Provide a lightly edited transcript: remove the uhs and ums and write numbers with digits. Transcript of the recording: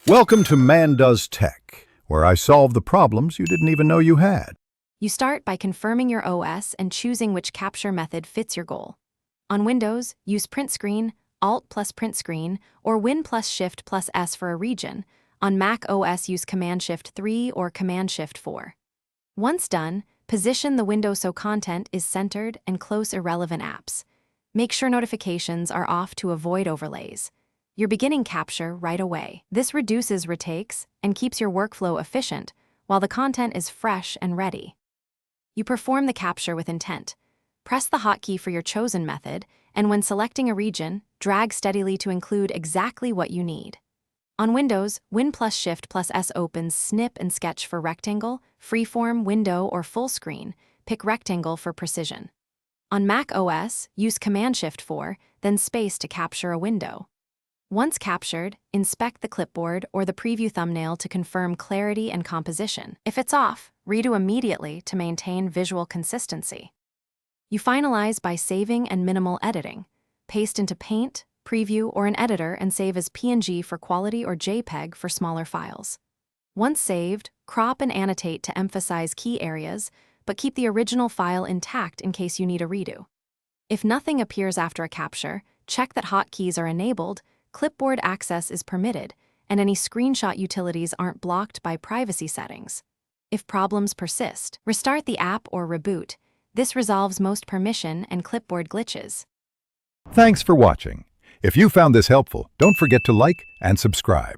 Welcome to Man Does Tech, where I solve the problems you didn't even know you had. You start by confirming your OS and choosing which capture method fits your goal. On Windows, use Print Screen, Alt plus Print Screen, or Win plus Shift plus S for a region. On Mac OS, use Command Shift 3 or Command Shift 4. Once done, position the window so content is centered and close irrelevant apps. Make sure notifications are off to avoid overlays. You're beginning capture right away. This reduces retakes and keeps your workflow efficient, while the content is fresh and ready. You perform the capture with intent. Press the hotkey for your chosen method, and when selecting a region, drag steadily to include exactly what you need. On Windows, Win plus Shift plus S opens Snip and Sketch for rectangle, freeform, window, or full screen. Pick rectangle for precision. On Mac OS, use Command Shift 4, then space to capture a window. Once captured, inspect the clipboard or the preview thumbnail to confirm clarity and composition. If it's off, redo immediately to maintain visual consistency. You finalize by saving and minimal editing. Paste into Paint, Preview, or an editor and save as PNG for quality or JPEG for smaller files. Once saved, crop and annotate to emphasize key areas, but keep the original file intact in case you need a redo. If nothing appears after a capture, check that hotkeys are enabled, clipboard access is permitted, and any screenshot utilities aren't blocked by privacy settings. If problems persist, restart the app or reboot. This resolves most permission and clipboard glitches. Thanks for watching. If you found this helpful, don't forget to like and subscribe.